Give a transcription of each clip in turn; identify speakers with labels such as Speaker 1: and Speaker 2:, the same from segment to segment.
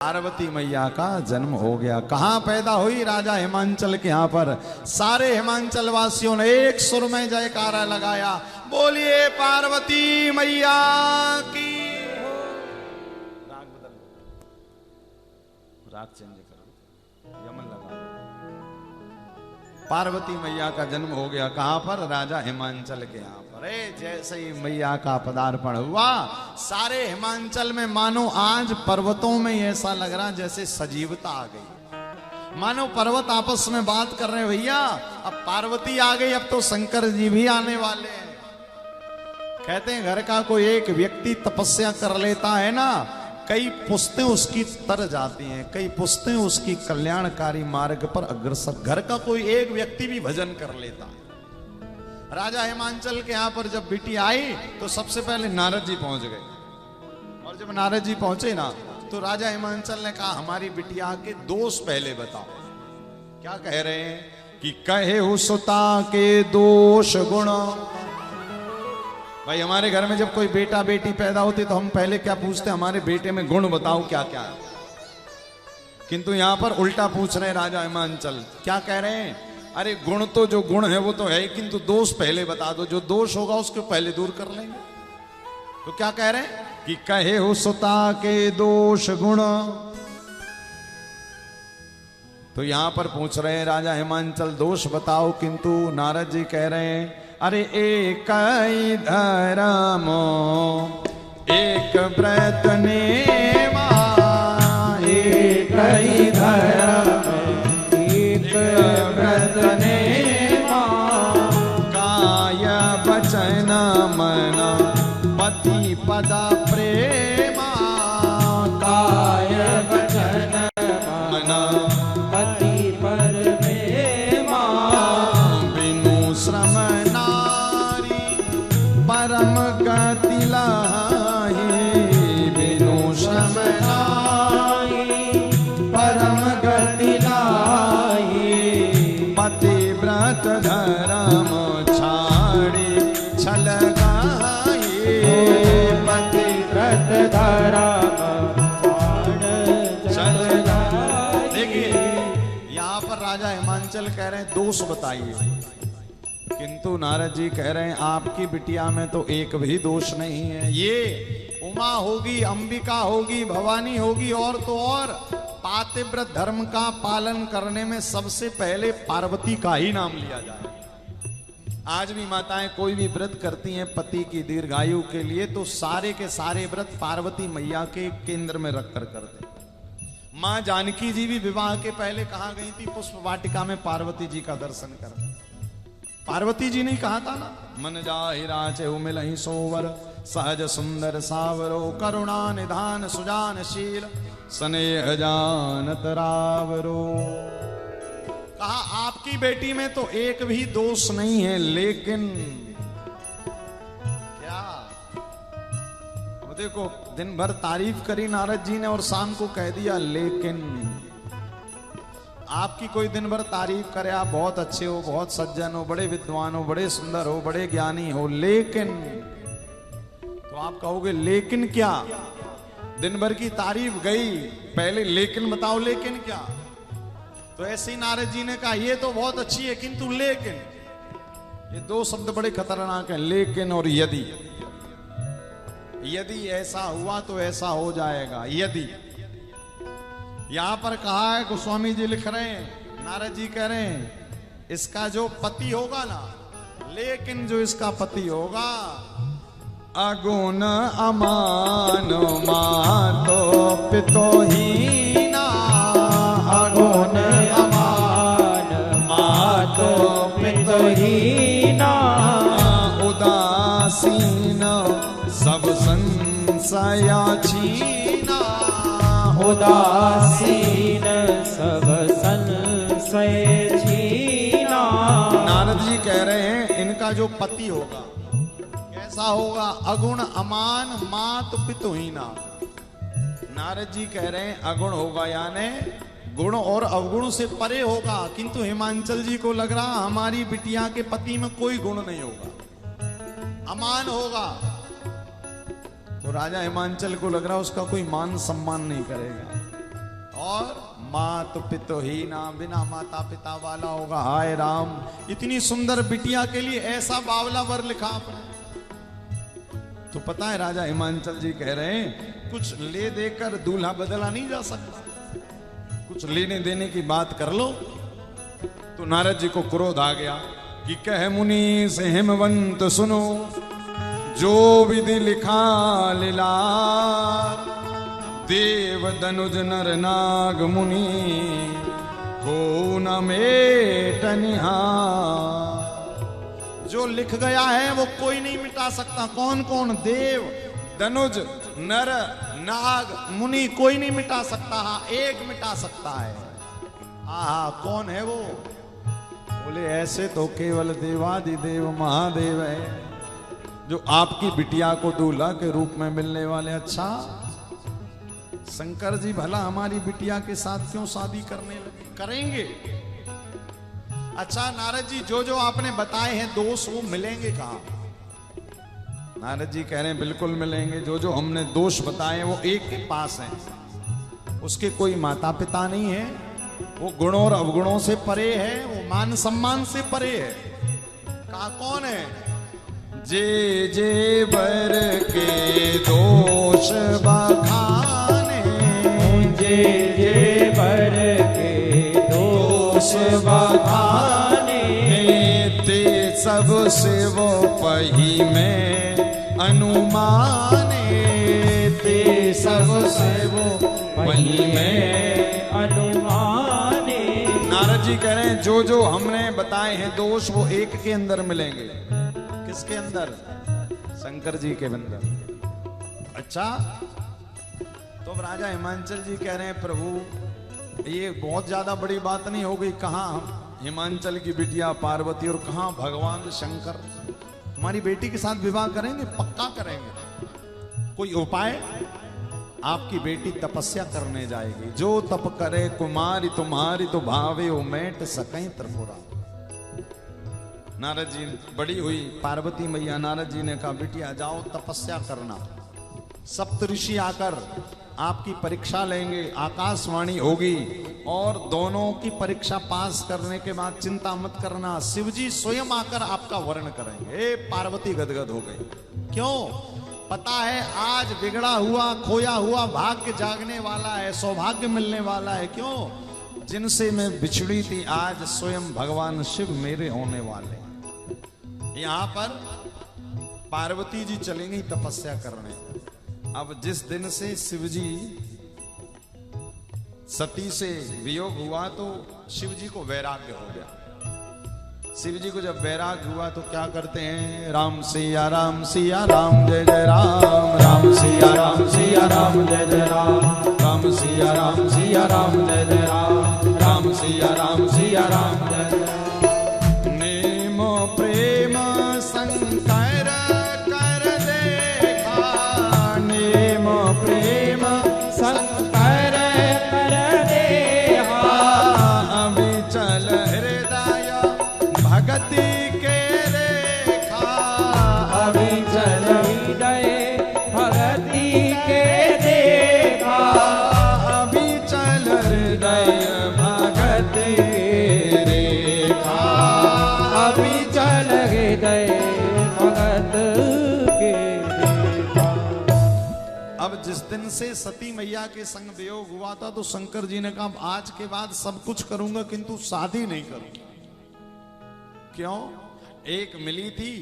Speaker 1: पार्वती मैया का जन्म हो गया। कहाँ पैदा हुई? राजा हिमांचल के यहाँ पर। सारे हिमांचल वासियों ने एक सुर में जयकारा लगाया, बोलिए पार्वती मैया की। राग बदल, राग चेंज करो, यमन लगा। पार्वती मैया का जन्म हो गया। कहाँ पर? राजा हिमांचल के यहाँ पर। जैसे ही मैया का पदार्पण हुआ, सारे हिमांचल में मानो आज पर्वतों में ऐसा लग रहा जैसे सजीवता आ गई, मानो पर्वत आपस में बात कर रहे हैं, भैया अब पार्वती आ गई, अब तो शंकर जी भी आने वाले हैं। कहते हैं घर का कोई एक व्यक्ति तपस्या कर लेता है ना, कई पुश्तें उसकी तर जाती हैं, कई पुश्तें उसकी कल्याणकारी मार्ग पर अग्रसर। घर का कोई एक व्यक्ति भी भजन कर लेता है। राजा हिमांचल के यहाँ पर जब बेटी आई तो सबसे पहले नारद जी पहुंच गए, और जब नारद जी पहुंचे ना तो राजा हिमांचल ने कहा हमारी बिटिया के दोष पहले बताओ। क्या कह रहे हैं कि कहे हो सुता के दोष गुण। भाई हमारे घर में जब कोई बेटा बेटी पैदा होती तो हम पहले क्या पूछते? हमारे बेटे में गुण बताओ क्या क्या है। किंतु यहां पर उल्टा पूछ रहे राजा हिमांचल। क्या कह रहे हैं? अरे गुण तो जो गुण है वो तो है, किंतु दोष पहले बता दो, जो दोष होगा उसको पहले दूर कर लेंगे। तो क्या कह रहे हैं कि कहे हो सुता के दोष गुण। तो यहां पर पूछ रहे हैं राजा हिमांचल दोष बताओ, किंतु नारद जी कह रहे हैं अरे एक ही धर्म एक व्रत नेमा, एक ही धर्म एक व्रत नेमा, काय वचन मन पति पदा प्रेमा, काय वचन मन पति पर प्रेमा, बिनु श्रम नारी परम गति लाही, बिनु श्रम नारी परम गति लाही, पति व्रत धर्म छाड़ी छल गाही, पति व्रत धर्म छल गाही। देखिए यहाँ पर राजा हिमांचल कह रहे हैं दोष बताइए, किंतु नारद जी कह रहे हैं आपकी बिटिया में तो एक भी दोष नहीं है। ये उमा होगी, अंबिका होगी, भवानी होगी, और तो और पातिव्रत धर्म का पालन करने में सबसे पहले पार्वती का ही नाम लिया जाए। आज भी माताएं कोई भी व्रत करती हैं पति की दीर्घायु के लिए, तो सारे के सारे व्रत पार्वती मैया के केंद्र में रखकर करते। मां जानकी जी भी विवाह के पहले कहाँ गई थी? पुष्प वाटिका में पार्वती जी का दर्शन कर। पार्वती जी ने कहा था ना, मन जाहि राचे मिलहि सोवर, सहज सुंदर सावरो, करुणा निधान सुजानशील, स्नेह जानत रावरो। कहा आपकी बेटी में तो एक भी दोष नहीं है, लेकिन क्या? वो देखो दिन भर तारीफ करी नारद जी ने और शाम को कह दिया लेकिन। आपकी कोई दिन भर तारीफ करे, आप बहुत अच्छे हो, बहुत सज्जन हो, बड़े विद्वान हो, बड़े सुंदर हो, बड़े ज्ञानी हो, लेकिन तो आप कहोगे लेकिन क्या? दिन भर की तारीफ गई, पहले लेकिन बताओ, लेकिन क्या? तो ऐसे ही नारद जी ने कहा ये तो बहुत अच्छी है, किंतु लेकिन। ये दो शब्द बड़े खतरनाक हैं, लेकिन और यदि। यदि ऐसा हुआ तो ऐसा हो जाएगा, यदि। यहां पर कहा है, गोस्वामी जी लिख रहे हैं, नारद जी कह रहे हैं इसका जो पति होगा ना, लेकिन जो इसका पति होगा, अगुण अमान मातो पितो हीना, अगुण अमान मातो पितो हीना, उदासीन सब संशया छीना, उदासीन सब संशय छीना। नारद जी कह रहे हैं इनका जो पति होगा कैसा होगा? अगुण अमान मात पितुहीना। नारद जी कह रहे हैं अगुण होगा, यानी गुण और अवगुण से परे होगा। किंतु हिमांचल जी को लग रहा हमारी बिटिया के पति में कोई गुण नहीं होगा, अमान होगा। तो राजा हिमांचल को लग रहा उसका कोई मान सम्मान नहीं करेगा। और मात पितोहीना, बिना माता पिता वाला होगा। हाय राम, इतनी सुंदर बिटिया के लिए ऐसा बावला वर लिखा आपने। तो पता है राजा हिमांचल जी कह रहे हैं कुछ ले देकर दूल्हा बदला नहीं जा सकता, कुछ लेने देने की बात कर लो। तो नारद जी को क्रोध आ गया कि कह मुनि से हिमवंत सुनो, जो विधि लिखा लीलार, देव दनुज नर नाग मुनि हो न मेटनिहार। जो लिख गया है वो कोई नहीं मिटा सकता। कौन कौन? देव, धनुज, नर, नाग, मुनि, कोई नहीं मिटा सकता। हाँ, एक मिटा सकता है। कौन है वो? बोले ऐसे तो केवल देवादिदेव महादेव है, जो आपकी बिटिया को दूल्हा के रूप में मिलने वाले। अच्छा शंकर जी भला हमारी बिटिया के साथ क्यों शादी करने लगे? करेंगे। अच्छा नारद जी, जो जो आपने बताए हैं दोष, वो मिलेंगे कहाँ? नारद जी कह रहे हैं बिल्कुल मिलेंगे। जो जो हमने दोष बताए वो एक के पास हैं। उसके कोई माता पिता नहीं है, वो गुणों और अवगुणों से परे है, वो मान सम्मान से परे है। कहा कौन है? जे जे बर के दोष बखाने,
Speaker 2: जे जे बर के दोष बखाने,
Speaker 1: ते सब से वो पही में अनुमाने,
Speaker 2: ते सब से वो पही में अनुमाने।
Speaker 1: नारद जी कह रहे हैं जो जो हमने बताए हैं दोष, वो एक के अंदर मिलेंगे। किसके अंदर? शंकर जी के अंदर। अच्छा, तो अब राजा हिमांचल जी कह रहे हैं प्रभु ये बहुत ज्यादा बड़ी बात नहीं हो गई? कहाँ हिमांचल की बिटिया पार्वती और कहाँ भगवान शंकर? हमारी बेटी के साथ विवाह करेंगे, पक्का करेंगे। कोई उपाय? आपकी बेटी तपस्या करने जाएगी। जो तप करे कुमारी तुम्हारी, तो भावे उमेट सकें त्रिपुरा। नारद जी बड़ी हुई पार्वती मैया, नारद जी ने कहा बिटिया जाओ तपस्या करना। सप्तऋषि आकर आपकी परीक्षा लेंगे, आकाशवाणी होगी, और दोनों की परीक्षा पास करने के बाद चिंता मत करना, शिवजी स्वयं आकर आपका वर्ण करेंगे। पार्वती गदगद हो गई। क्यों? पता है आज बिगड़ा हुआ खोया हुआ भाग्य जागने वाला है, सौभाग्य मिलने वाला है। क्यों? जिनसे मैं बिछड़ी थी आज स्वयं भगवान शिव मेरे होने वाले। यहां पर पार्वती जी चलेंगी तपस्या करने। अब जिस दिन से शिवजी सती से वियोग हुआ तो शिव जी को वैराग्य हो गया। शिव जी को जब वैराग्य हुआ तो क्या करते हैं? राम सिया राम जय जय राम, राम सिया राम जय जय राम, राम सिया राम जय जय राम, राम सिया राम जय जय राम। नेम प्रेम संकर कर देखा, नेम प्रेम
Speaker 2: संकर कर देखा,
Speaker 1: अभी चल हृदय भगति के रेखा,
Speaker 2: अभी चल हृदय भगति के देखा,
Speaker 1: अभी चल हृदय भगति के रेखा,
Speaker 2: अभी चल हृदय भगत के देखा।
Speaker 1: अब जिस दिन से सती मैया के संग वियोग हुआ था तो शंकर जी ने कहा आज के बाद सब कुछ करूंगा किंतु शादी नहीं करूंगा। क्यों? एक मिली थी,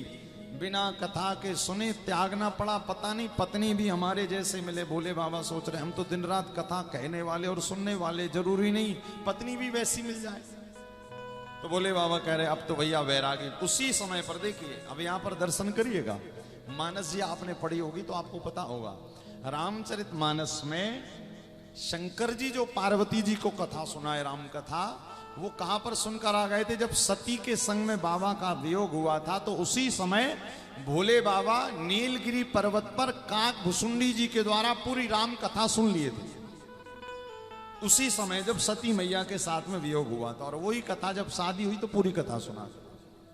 Speaker 1: बिना कथा के सुने त्यागना पड़ा। पता नहीं पत्नी भी हमारे जैसे मिले। भोले बाबा सोच रहे हम तो दिन रात कथा कहने वाले और सुनने वाले, जरूरी नहीं पत्नी भी वैसी मिल जाए। तो भोले बाबा कह रहे अब तो भैया वैरागी। उसी समय पर देखिए, अब यहाँ पर दर्शन करिएगा, मानस जी आपने पढ़ी होगी तो आपको पता होगा। रामचरित मानस में शंकर जी जो पार्वती जी को कथा सुनाए, राम कथा, वो कहां पर सुनकर आ गए थे? जब सती के संग में बाबा का वियोग हुआ था तो उसी समय भोले बाबा नीलगिरी पर्वत पर काक भुसुंडी जी के द्वारा पूरी राम कथा सुन लिए थे। उसी समय जब सती मैया के साथ में वियोग हुआ था, और वही कथा जब शादी हुई तो पूरी कथा सुना।